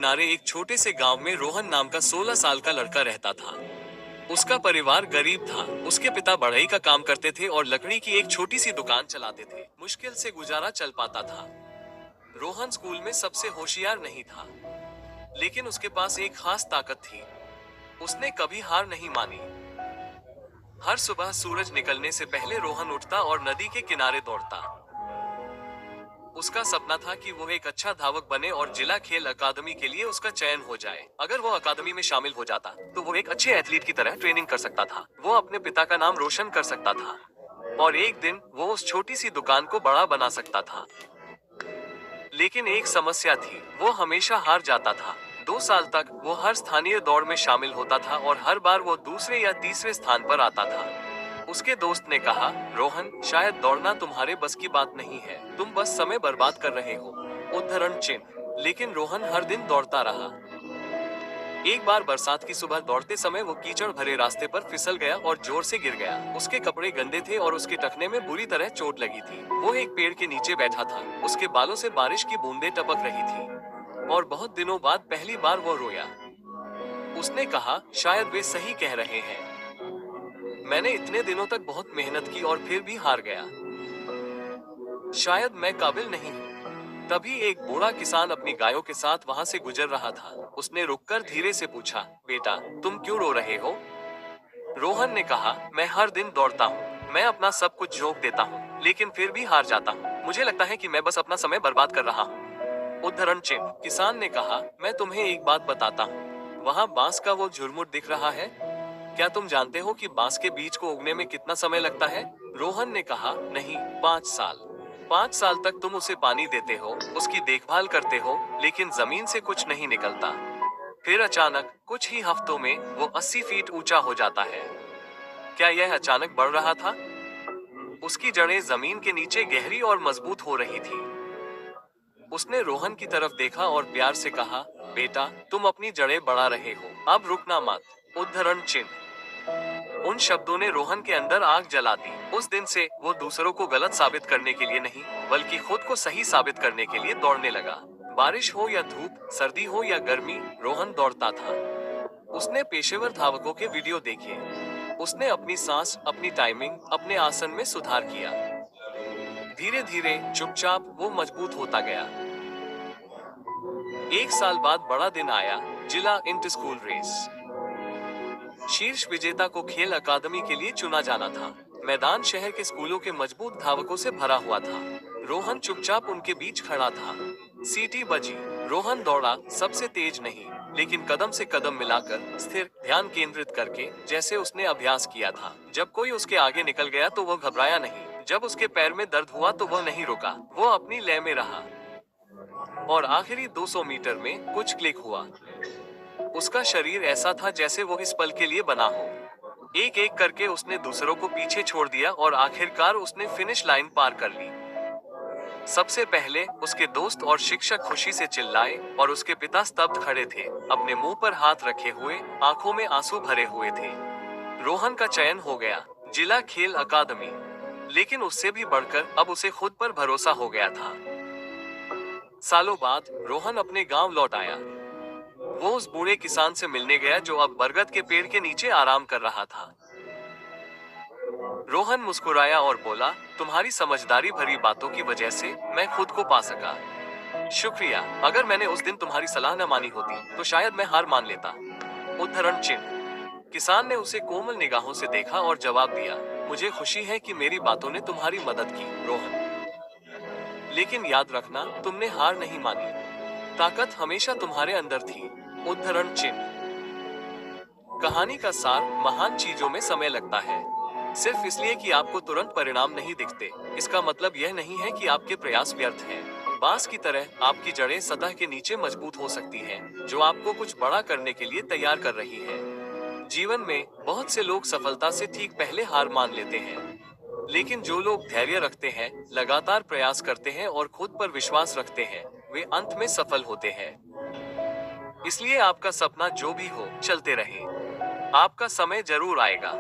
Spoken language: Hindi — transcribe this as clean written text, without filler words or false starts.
किनारे एक छोटे से गांव में रोहन नाम का 16 साल का लड़का रहता था। उसका परिवार गरीब था। उसके पिता बढ़ई का काम करते थे और लकड़ी की एक छोटी सी दुकान चलाते थे। मुश्किल से गुजारा चल पाता था। रोहन स्कूल में सबसे होशियार नहीं था, लेकिन उसके पास एक खास ताकत थी। उसने कभी हार नहीं मानी। हर सुबह सूरज निकलने से पहले रोहन उठता और नदी के किनारे दौड़ता। उसका सपना था कि वो एक अच्छा धावक बने और जिला खेल अकादमी के लिए उसका चयन हो जाए। अगर वो अकादमी में शामिल हो जाता तो वो एक अच्छे एथलीट की तरह ट्रेनिंग कर सकता था। वो अपने पिता का नाम रोशन कर सकता था और एक दिन वो उस छोटी सी दुकान को बड़ा बना सकता था। लेकिन एक समस्या थी, वो हमेशा हार जाता था। 2 साल तक वो हर स्थानीय दौड़ में शामिल होता था और हर बार वो दूसरे या तीसरे स्थान पर आता था। उसके दोस्त ने कहा, रोहन, शायद दौड़ना तुम्हारे बस की बात नहीं है, तुम बस समय बर्बाद कर रहे हो। उद्धरण चिन्ह। लेकिन रोहन हर दिन दौड़ता रहा। एक बार बरसात की सुबह दौड़ते समय वो कीचड़ भरे रास्ते पर फिसल गया और जोर से गिर गया। उसके कपड़े गंदे थे और उसके टखने में बुरी तरह चोट लगी थी। वो एक पेड़ के नीचे बैठा था। उसके बालों से बारिश की बूंदें टपक रही थी और बहुत दिनों बाद पहली बार वो रोया। उसने कहा, शायद वे सही कह रहे हैं। मैंने इतने दिनों तक बहुत मेहनत की और फिर भी हार गया। शायद मैं काबिल नहीं हूँ। तभी एक बूढ़ा किसान अपनी गायों के साथ वहां से गुजर रहा था। उसने रुककर धीरे से पूछा, बेटा, तुम क्यों रो रहे हो? रोहन ने कहा, मैं हर दिन दौड़ता हूँ, मैं अपना सब कुछ झोंक देता हूँ, लेकिन फिर भी हार जाता हूँ। मुझे लगता है कि मैं बस अपना समय बर्बाद कर रहा हूँ। उद्धरण चिन्ह। किसान ने कहा, मैं तुम्हें एक बात बताता हूँ। वहाँ बांस का वो झुरमुट दिख रहा है? क्या तुम जानते हो कि बांस के बीज को उगने में कितना समय लगता है? रोहन ने कहा, नहीं, 5 साल। 5 साल तक तुम उसे पानी देते हो, उसकी देखभाल करते हो, लेकिन जमीन से कुछ नहीं निकलता। फिर अचानक कुछ ही हफ्तों में वो 80 फीट ऊंचा हो जाता है। क्या यह अचानक बढ़ रहा था? उसकी जड़ें जमीन के नीचे गहरी और मजबूत हो रही थी। उसने रोहन की तरफ देखा और प्यार से कहा, बेटा, तुम अपनी जड़ें बढ़ा रहे हो, अब रुकना मत। उद्धरण चिन्ह। उन शब्दों ने रोहन के अंदर आग जला दी। उस दिन से वो दूसरों को गलत साबित करने के लिए नहीं, बल्कि खुद को सही साबित करने के लिए दौड़ने लगा। बारिश हो या धूप, सर्दी हो या गर्मी, रोहन दौड़ता था। उसने पेशेवर धावकों के वीडियो देखे। उसने अपनी सांस, अपनी टाइमिंग, अपने आसन में सुधार किया। धीरे धीरे, चुपचाप वो मजबूत होता गया। 1 साल बाद बड़ा दिन आया, जिला इंटर स्कूल रेस। शीर्ष विजेता को खेल अकादमी के लिए चुना जाना था। मैदान शहर के स्कूलों के मजबूत धावकों से भरा हुआ था। रोहन चुपचाप उनके बीच खड़ा था। सीटी बजी। रोहन दौड़ा, सबसे तेज नहीं, लेकिन कदम से कदम मिलाकर, स्थिर, ध्यान केंद्रित करके, जैसे उसने अभ्यास किया था। जब कोई उसके आगे निकल गया तो वो घबराया नहीं। जब उसके पैर में दर्द हुआ तो वो नहीं रुका। वो अपनी लय में रहा। और आखिरी 200 मीटर में कुछ क्लिक हुआ। उसका शरीर ऐसा था जैसे वो इस पल के लिए बना हो। एक एक करके उसने दूसरों को पीछे छोड़ दिया और आखिरकार उसने फिनिश लाइन पार कर ली। सबसे पहले उसके दोस्त और शिक्षक खुशी से चिल्लाए और उसके पिता स्तब्ध खड़े थे, अपने मुंह पर हाथ रखे हुए, आंखों में आंसू भरे हुए थे। रोहन का चयन हो गया, जिला खेल अकादमी। लेकिन उससे भी बढ़कर अब उसे खुद पर भरोसा हो गया था। सालों बाद रोहन अपने गांव लौट आया। वो उस बूढ़े किसान से मिलने गया जो अब बरगद के पेड़ के नीचे आराम कर रहा था। रोहन मुस्कुराया और बोला, तुम्हारी समझदारी भरी बातों की वजह से मैं खुद को पा सका। शुक्रिया। अगर मैंने उस दिन तुम्हारी सलाह न मानी होती तो शायद मैं हार मान लेता। उद्धरण चिन्ह। किसान ने उसे कोमल निगाहों से देखा और जवाब दिया, मुझे खुशी है कि मेरी बातों ने तुम्हारी मदद की, रोहन। लेकिन याद रखना, तुमने हार नहीं मानी। ताकत हमेशा तुम्हारे अंदर थी। उद्धरण चिन्ह। कहानी का सार, महान चीजों में समय लगता है। सिर्फ इसलिए कि आपको तुरंत परिणाम नहीं दिखते, इसका मतलब यह नहीं है कि आपके प्रयास व्यर्थ हैं। बांस की तरह आपकी जड़ें सतह के नीचे मजबूत हो सकती हैं, जो आपको कुछ बड़ा करने के लिए तैयार कर रही है। जीवन में बहुत से लोग सफलता से ठीक पहले हार मान लेते हैं, लेकिन जो लोग धैर्य रखते हैं, लगातार प्रयास करते हैं और खुद पर विश्वास रखते हैं, वे अंत में सफल होते हैं। इसलिए आपका सपना जो भी हो, चलते रहें। आपका समय जरूर आएगा।